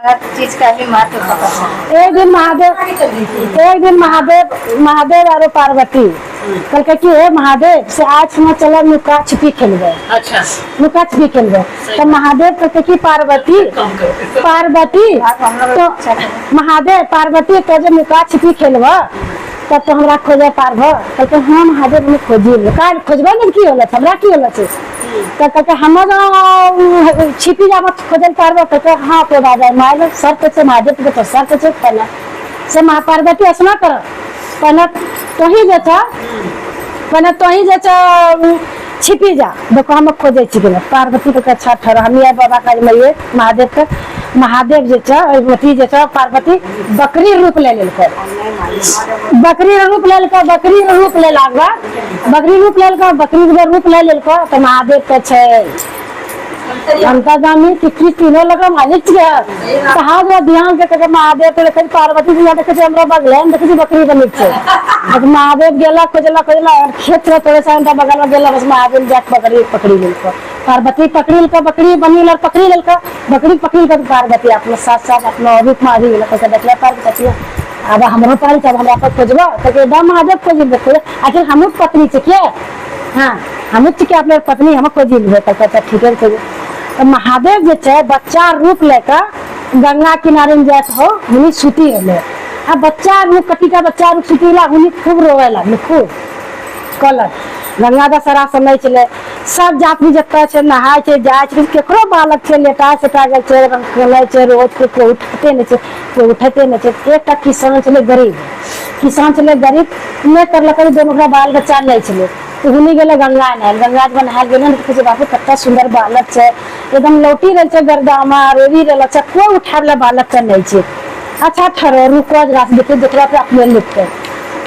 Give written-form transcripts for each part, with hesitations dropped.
हर चीज का भी महत्व पता है। एक दिन महादेव और पार्वती कल के की है महादेव से आज हम चला नुका छिपी खेल गए। अच्छा नुका छिपी खेल गए तो महादेव कहते कि पार्वती तो महादेव पार्वती तो जब नुका छिपी खेलबा तब तो हमरा खोजे पारब कहते हाँ महादेव हमें खोजी काल खोजबा नहीं की होला हमरा की होला छे तो कहते हम छिपी जाब खोजल पारब कहते हाँ पे बाजा मार सर पे से महादेव के सर पे से पहले से माँ पार्वती असना कर पहले तो ही जे छिपी जा देखो हम खोजे छिपी पार्वती के अच्छा ठहर हम बाबा का मैये महादेव जे पार्वती जे पार्वती बकरी रूप ले लेलको बकरी रूप ले लेलको तो महादेव के छे हमका जानी कि तीनों लगा मालिक कहा जो ध्यान से कहे महादेव तो देखे पार्वती जी देखे हमरा बगलेन देखे बकरी बनी छे महादेव गेला खोजला और खेत थोड़े सा बगल में गेला बस महादेव जाके बकरी पकड़ी लेलको पार्वती पकड़ी लेलको बकरी बनी लर पकड़ी लेलको बकरी पकड़ी कर पार्वती अपने साथ अपना रूप में आ गई तो देखला पार्वती अब हमरो पारी तब हमरा पर खोजबा तो दम महादेव खोज आखिर हम पत्नी छे के हाँ हम के अपने पत्नी हम खोजी लेबे तो ठीक है तो महादेव जे छे बच्चा रूप लेकर गंगा किनारे में जात हो हुनी सूती रहले आ बच्चा रूप कटी का बच्चा रूप सूतीला हुनी खूब रोवे लागले खूब कलर गंगा का सारा समय चले सब जाति जत्ता छे नहाय छे जाय छे केकरो बालक छे लेटा सेटा गेल छे खेले छे रोज के कोई उठते ने छे एकटा किसान छले गरीब ने करलक दोनों बाल बच्चा नहीं छले तो हुनी गेले गंगा नहाय गेले तो बापू कत्ता सुंदर बालक छे एकदम लौटी रहल छे गर्दामा रोवी रहल छे कोई उठावला बालक के नहीं छे अच्छा ठहरो रुको रात देखे देखला पे अपने लिखते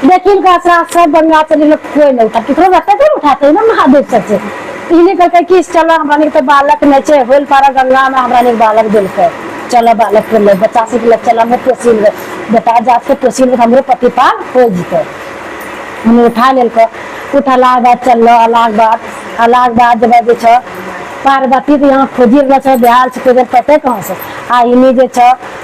लेकिन का सब गंगा चले लोग कोई नहीं उठा कितनो रहता तो उठाते ना महादेव से इन्हें कहते कि चलो हमरा तो बालक नहीं छे होल पारा गंगा में हमरा ने बालक दिलके चलो बालक के ले बच्चा से ले चलो मैं पोसील बेटा जात के पोसील हमरो पति पाल हो जीते हमने उठा लेलको उठला बाद चलो अलग बाद जब जे छ पार्वती तो यहाँ खोजी रह बिहार से खोजल पते कहाँ से आ इन्हीं जे छ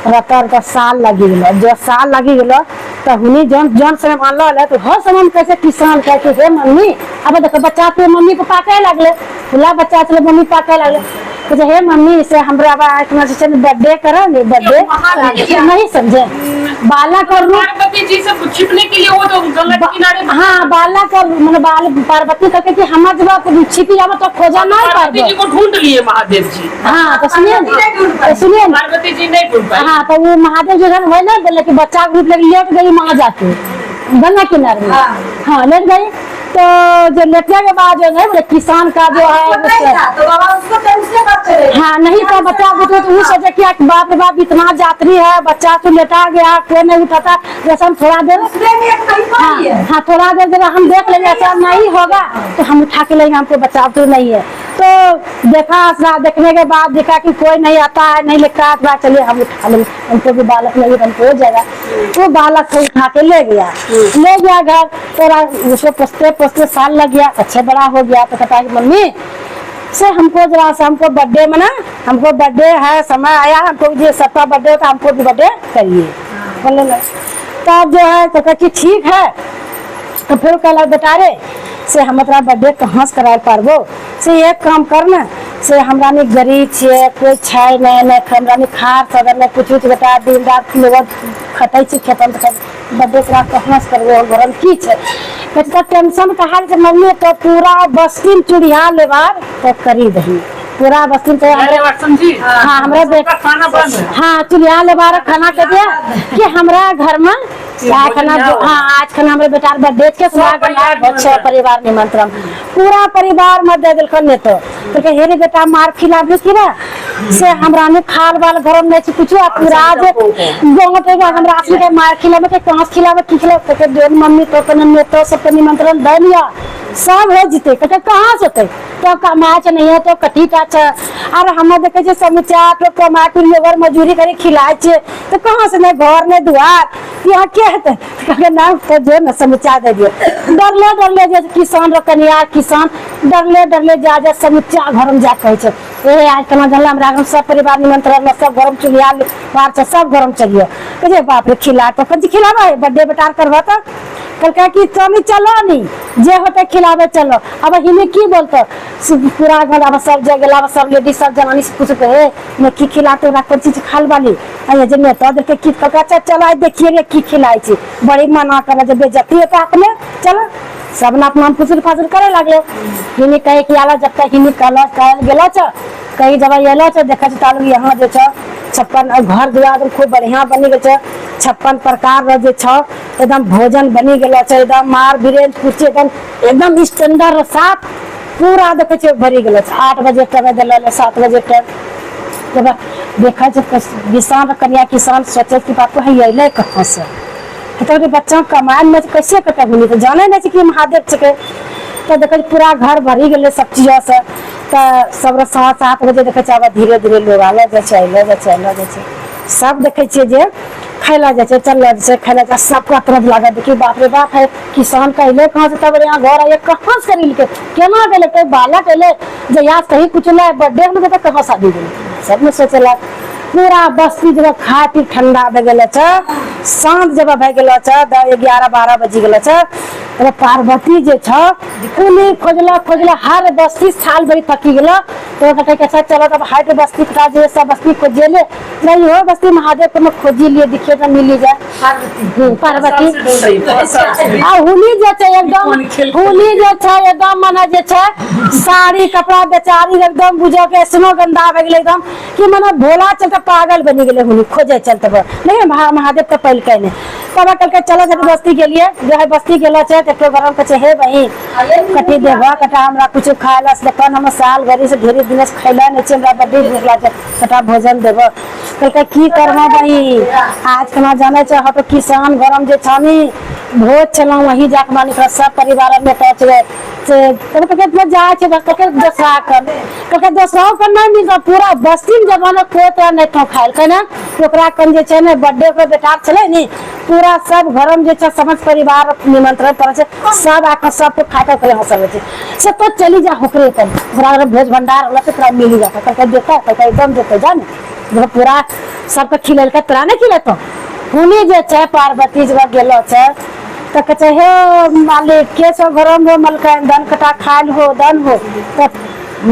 रतर का साल लगी गलो जो साल लगी गलो तो हुनी जौन समय मानल तो हर समय कैसे किसान कहते हे मम्मी अब देखो बच्चा तो मम्मी को पाके लगले खुला बच्चा चले मम्मी पाके लगले तो हे मम्मी से हमरा बर्थडे करो नहीं बर्थडे नहीं समझे बालक और पार्वती जी से छिपने के लिए वो तो गंगा किनारे हाँ बालक और बाल पार्वती कहते कि हम जब छिपी जाब तो खोजा नहीं पार्वती जी को ढूंढ लिए महादेव जी। हाँ तो सुनिए पार्वती जी नहीं ढूंढ पाए। हाँ तो वो महादेव जी वही ना बोले कि बच्चा ग्रुप लेके लेट गई वहाँ जाके गंगा किनारे में हाँ लेट गई तो जो लेटने के बाद जो है किसान का जो है हाँ नहीं तो बच्चा तो वो सोचे कि बाप रे बाप इतना यात्री है बच्चा तो लेटा गया कोई नहीं उठाता जैसे हम थोड़ा देर हाँ थोड़ा देर जब हम देख लेंगे ऐसा नहीं होगा तो हम उठा के लेंगे हमको बचाव तो नहीं है तो देखने के बाद देखा कि कोई नहीं आता है नहीं लिखता है चलिए हम उठा लेंगे हमको भी बालक नहीं हमको हो जाएगा वो बालक को उठा के ले गया घर तो उसको पोसते साल लग गया अच्छा बड़ा हो गया तो कहता है मम्मी से हमको जरा सा हमको बर्थडे में ना हमको बर्थडे है समय आया हमको ये सबका बर्थडे तो हमको भी बर्थडे करिए बोले ना तब जो है तो कहती ठीक है तो फिर कहला बेटा रे से हम अपना बर्थडे कहाँ से करा पारबो से एक काम करना से हमरा ने गरीब छे कोई छाय नहीं हमरा ने खार सदर में कुछ बेटा दिन रात लोग खतै छे खेतन तो बर्थडे करा कहाँ से करबो घरन की छे तो टेंशन कहा मम्मी तो पूरा बस्ती चूड़िया लेबार तो करी दही पूरा बस्ती तो हाँ हमरा बेटा खाना बंद हाँ चूड़िया लेबार खाना के दिया कि हमरा घर में खाना हाँ आज खाना हमारे बेटा बर्थडे के परिवार निमंत्रण पूरा परिवार में दे दिल ने तो हे रे बेटा मार खिलाबे की ना से हमरा ने खाल वाल घर में नहीं कुछ पूरा गोंगटे हमरा असली के मार खिलाबे के कहां खिलाबे की खिलाबे के दोन मम्मी तो कने तो सब निमंत्रण दे लिया सब हो जीते कहते कहाँ से तो कमाच नहीं है तो कटी टाच और हम देखे समूचा तो कमा के लेबर मजूरी करे खिलाए तो कहाँ से नहीं घर नहीं दुआर यहाँ के है तो नाम तो जो न समुचा दे दियो डरले जैसे किसान रो कनिया किसान डरले जा समुचा घर में जा कहे छे ए आज केना जानला हमरा घर सब परिवार निमंत्रण में सब गरम चुलिया बाहर से सब गरम चाहिए कहे बाप रे खिला तो कथी खिलावा है बर्थडे बेटार करवा तो कल कि स्वामी चलो नहीं जे होते खिलावे चलो अब हिने की बोलतो पूरा घर अब सब जगह सब लेडीज सब जनानी से पूछ कहे मैं की खिलाते ना कोन चीज खाल वाली अरे जे मैं तो देख की कका चला देखिए रे की खिलाई छी बड़ी मना कर जब बेइज्जती होता अपने चलो सब ना अपना फुसुल फासुल करे लागले हिने कहे कि आला जब तक हिने कहल गेला छ कहीं जब येलो छ देखा छ तालू यहां जे छ 56 घर दुआर खूब बढ़िया बनी गए 56 प्रकार रो जे छ एकदम भोजन बनी गेलो छ एकदम मार बिरेंज कुछ एकदम स्टैंडर्ड साफ पूरा देखे छ भरी गेलो छ 8 बजे तक देले 7 बजे तक जब देखा छ किसान कन्या किसान सोचे कि बाप है ये कहां से तो बच्चा कमाए में कैसे कटे भूली तो जाने नहीं कि महादेव छके तो देखे पूरा घर भरी गेले सब चीज से तो सब 7 बजे देखे छ धीरे धीरे लोग आले जाए सब देखे छे जे खैला जाए चल जाए खैला जाए सबका तरफ लगा देखिए बाप रे बाप है किसान कहले कहाँ से तब यहाँ घर आए कहाँ से करी के केना गेले कोई बालक अले जे याद कहीं कुछ ना बर्थडे में तो कहाँ शादी गेले सब में सोचला पूरा बस्ती जब खा पी ठंडा भे गेल शांत जब भे गेल 11-12 बजी गेल पार्वती जे खोजला हर बस्ती साल भरी थकी गेल तो कहे अच्छा चलो तब हाट बस्ती जे सब बस्ती खोजेले नहीं हो बस्ती महादेव को खोजी लिए दिखे तो मिली जाए पार्वती आ होली जे छै एकदम मने जे छै साड़ी कपड़ा बेचारी एकदम बुझो के ऐसनो गंदा भे गेल एकदम कि मने भोला चलते पागल बनी गेले होली खोजे चलते नहीं महादेव तो पहल कहने तब कल के चलो जब बस्ती के लिए जो है बस्ती गेलो छै तो गरम कहे हे भाई कटी देबा कटा हमरा कुछ खायला से अपन हम साल भरी से ढेरी दिन से खैला नहीं छै हमरा बड्डी भूख लागल कटा भोजन देबो कल के की करबा भाई आज केना जाने छै हम तो किसान गरम जे छानी भोज चला वही जाके मानी सब परिवार में पहुंच गए से कल जाए छै दसरा कर नहीं मिल पूरा बस्ती में जमाना कोई तरह नहीं तो खायल कहना ओकरा कन जे छै ने बर्थडे के बेटार चले नी पूरा सब घर में जे छै समझ परिवार निमंत्रण पर से सब आकर सब खाकर करे हंसल छै से तो चली जा होकरे पर पूरा भोज भंडार वाला तो पूरा मिल जाता कल देता कल एकदम देते जान जब पूरा सबके खिलेल के तोरा नहीं खिलेतो हुनी जे छै पार्वती जब गेलो छै तो कहे हे मालिक के सब घर में मलकन दन कटा खाल हो दन हो तो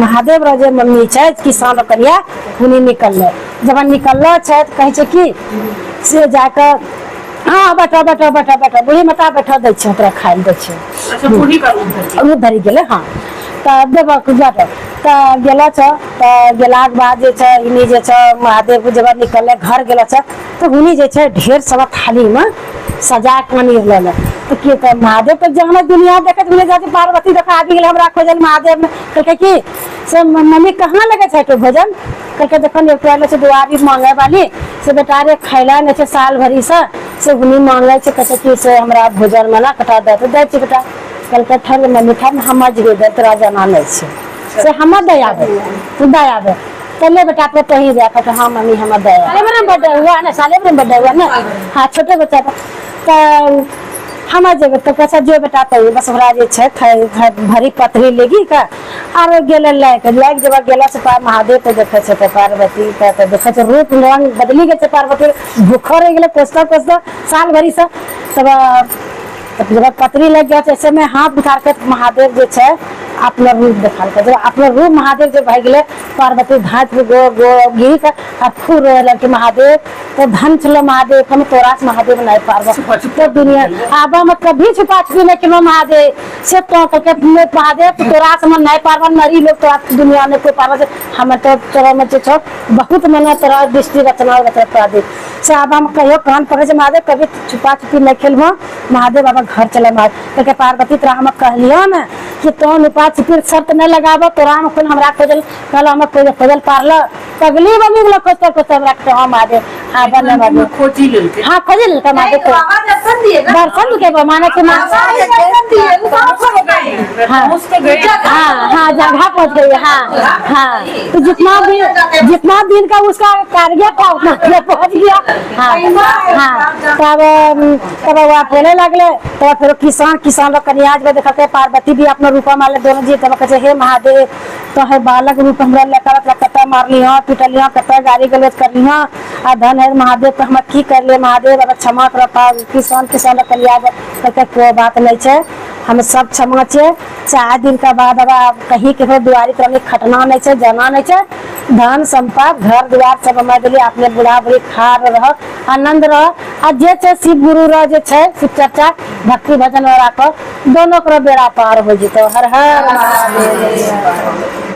महादेव राजे मम्मी छै किसान कन्या हुनी निकलले जब निकललो छै तो कहे छै कि से जाकर हाँ बैठा बूढ़ी माता बैठा दे छै ओकरा खाय दे छै अच्छा बूढ़ी का रूप धरी गेले हाँ तो देबो जाके तो गेलो छ तो गेला के बाद जे छै इनी जे छै महादेव जब निकलले घर गेलो छ तो हुनी जे छै ढेर सब थाली में सजा के मनी ले तो की तो महादेव तक जहाँ दुनिया देखत मिले जाती पार्वती देखा आबि गेल हमरा खोजल महादेव में कहलके कि से मम्मी कहाँ लगे छै तो भोजन कहलके देखन एक आले छै दुआरी मांगे वाली से बेटा रे खैला नै छै साल भरी से हुनी मांगे छै कहते कि से हमरा भोजन में ना कटा दे तो दे छै बेटा कहलके ठल मम्मी ठल हम जे दे तोरा जाना नहीं छै से हम दया दे तू दया दे चले बेटा पे कहीं जाकर तो हाँ मम्मी हम दया साले में बर्थडे हुआ ना साले में बर्थडे हुआ ना हाँ छोटे बच्चा तो हम जगह तो कैसा जो बेटा तो बस हमरा जे छै भरी पथरी लेगी का आर गेले लाइक जब गेला से महादेव पे देखे छै तो पार्वती तो देखे छै रूप रंग बदली गए पार्वती भूखो रह गेले कोसता साल भरी से तब जब पतरी लग गया ऐसे में हाथ उठार के महादेव जे छै अपना रूप देखा जब अपना रूप महादेव जब भाग गए पार्वती धात गिरी के फूल लड़के महादेव तो धन चलो महादेव हम तोरा से महादेव नहीं पार्वती तो दुनिया आबा मत कभी छुपा छुपी नहीं कि महादेव से तो महादेव तो तोरा से मन नहीं पार्वन मरी लोग तोरा दुनिया में कोई पार्वती हम तो तोरा में छो बहुत मन तोरा दृष्टि रचना करा दे से आबा में कहियो कान पड़े महादेव कभी छुपा छुपी नहीं खेलबो महादेव बाबा घर चले महादेव तो पार्वती तोरा हम कहलियो ना कि तो नुपा छिपी शर्त नहीं लगाबो तोरा में कोई हमरा खोजल कल हम खोजल पारल तगली बनी गेलो कोस्ता हमरा के हम महादेव हाँ बने महादेव खोजी लेलके हाँ खोजी लेलके महादेव दर्शन के माने के हाँ जगह पहुँच गई हाँ तो जितना दिन का उसका कार्य था उतना पहुँच गया हाँ हाँ तब वो बोले लगले तो फिर किसान लोग कन्याज में देखते पार्वती भी अपना रूपा माले दोनों जी तब कहे हे महादेव तो है बालक रूप हमरा लेकर कत्ता मारली हाँ पिटली हाँ कत्ता गाड़ी गलौज करली हाँ आ धन है महादेव तो हम की कर ले महादेव अगर क्षमा करता किसान लोग कन्याज कहते कोई बात नहीं है हम सब क्षमा छे 4 दिन का बाद अब कहीं के दुआरी पर खटना नहीं है जाना नहीं है धन संपत्ति घर द्वार सब हमारे दिली अपने बुढ़ा बुढ़ी खा रह आनंद रह आ जे शिव गुरु रह जे शिव चर्चा भक्ति भजन राख दोनों को बेड़ा पार हो जितो हर हर महादेव।